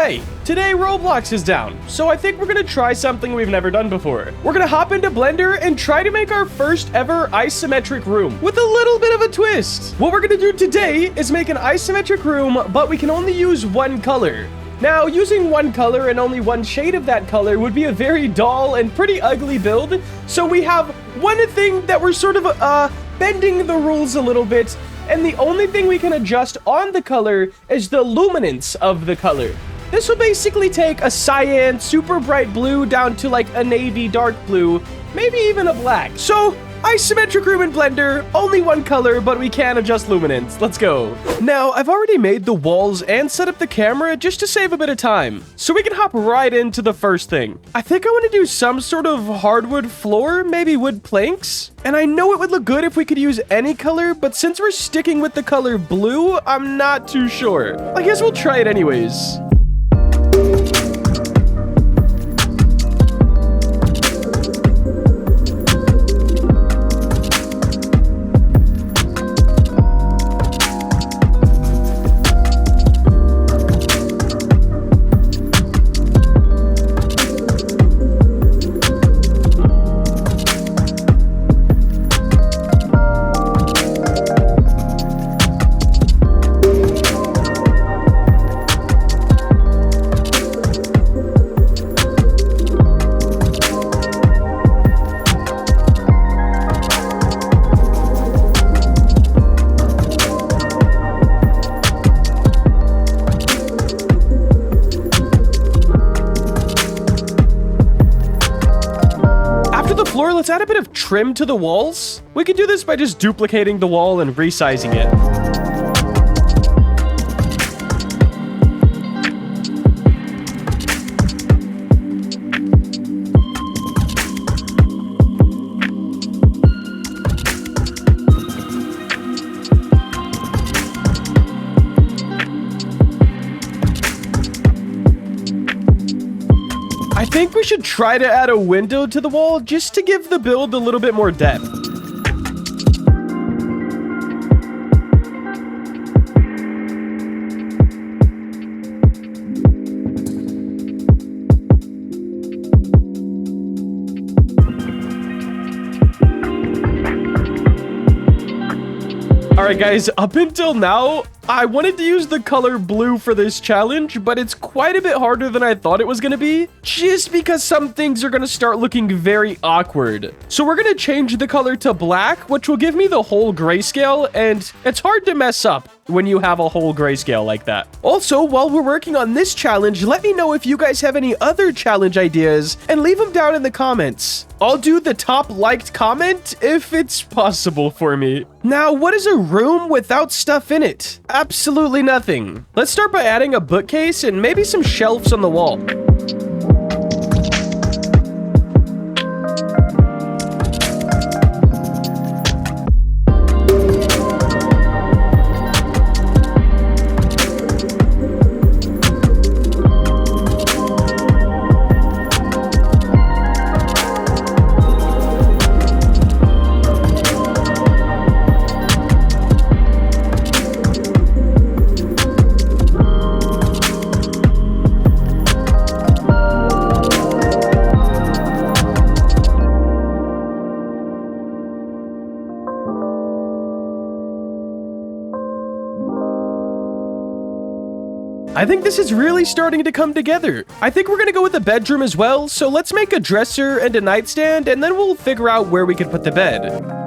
Okay, today Roblox is down, so I think we're gonna try something we've never done before. We're gonna hop into Blender and try to make our first ever isometric room with a little bit of a twist. What we're gonna do today is make an isometric room, but we can only use one color. Now, using one color and only one shade of that color would be a very dull and pretty ugly build, so we have one thing that we're sort of bending the rules a little bit, and the only thing we can adjust on the color is the luminance of the color. This will basically take a cyan, super bright blue down to like a navy dark blue, maybe even a black. So, isometric room in Blender, only one color, but we can adjust luminance. Let's go. Now, I've already made the walls and set up the camera just to save a bit of time, so we can hop right into the first thing. I think I want to do some sort of hardwood floor, maybe wood planks. And I know it would look good if we could use any color, but since we're sticking with the color blue, I'm not too sure. I guess we'll try it anyways. Let's add a bit of trim to the walls. We can do this by just duplicating the wall and resizing it. I think we should try to add a window to the wall just to give the build a little bit more depth. Alright guys, up until now, I wanted to use the color blue for this challenge, but it's quite a bit harder than I thought it was going to be, just because some things are going to start looking very awkward. So we're going to change the color to black, which will give me the whole grayscale, and it's hard to mess up when you have a whole grayscale like that. Also, while we're working on this challenge, let me know if you guys have any other challenge ideas, and leave them down in the comments. I'll do the top liked comment if it's possible for me. Now, what is a room without stuff in it? Absolutely nothing. Let's start by adding a bookcase and maybe some shelves on the wall. I think this is really starting to come together. I think we're gonna go with a bedroom as well, so let's make a dresser and a nightstand, and then we'll figure out where we can put the bed.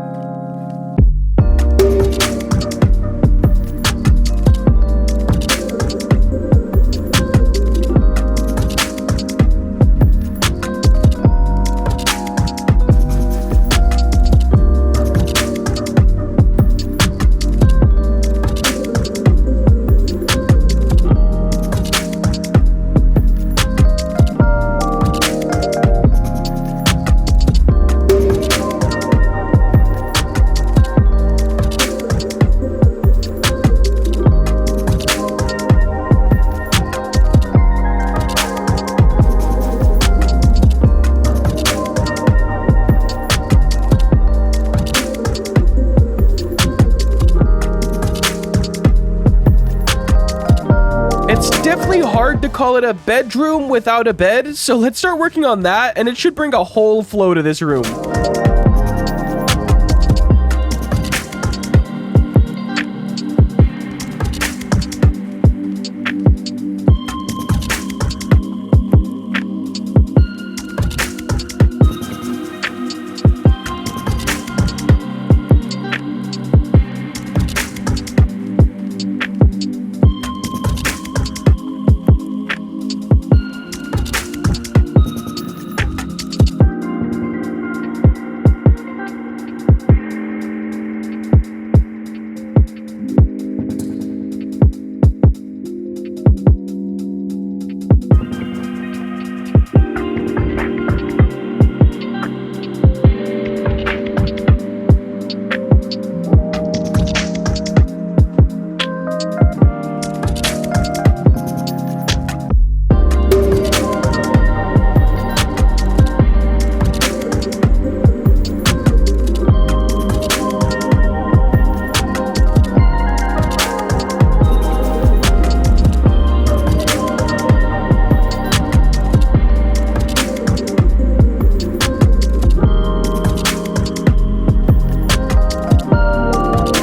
call it a bedroom without a bed. So let's start working on that, and it should bring a whole flow to this room.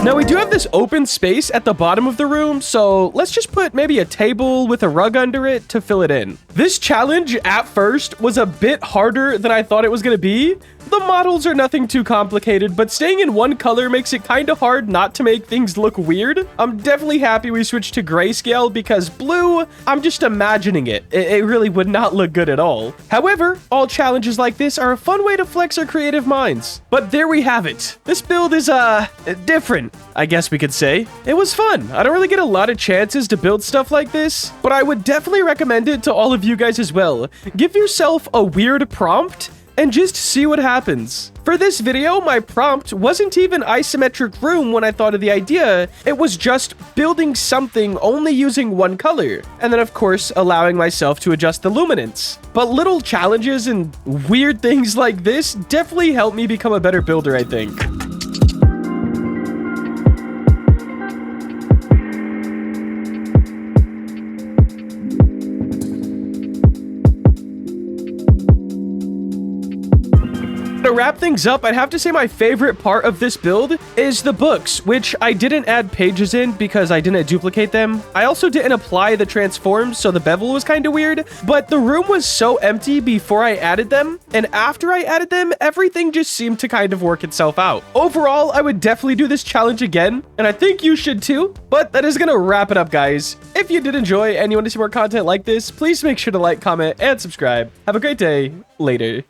Now we do have this open space at the bottom of the room, so let's just put maybe a table with a rug under it to fill it in. This challenge at first was a bit harder than I thought it was going to be. The models are nothing too complicated, but staying in one color makes it kind of hard not to make things look weird. I'm definitely happy we switched to grayscale because blue, I'm just imagining it. It really would not look good at all. However, all challenges like this are a fun way to flex our creative minds. But there we have it. This build is, different, I guess we could say. It was fun. I don't really get a lot of chances to build stuff like this, but I would definitely recommend it to all of you guys as well. Give yourself a weird prompt and just see what happens. For this video, my prompt wasn't even isometric room when I thought of the idea. It was just building something only using one color. And then of course, allowing myself to adjust the luminance. But little challenges and weird things like this definitely helped me become a better builder, I think. To wrap things up, I'd have to say my favorite part of this build is the books, which I didn't add pages in because I didn't duplicate them. I also didn't apply the transforms, so the bevel was kind of weird, but the room was so empty before I added them, and after I added them, everything just seemed to kind of work itself out. Overall, I would definitely do this challenge again, and I think you should too, but that is gonna wrap it up, guys. If you did enjoy and you want to see more content like this, please make sure to like, comment, and subscribe. Have a great day. Later.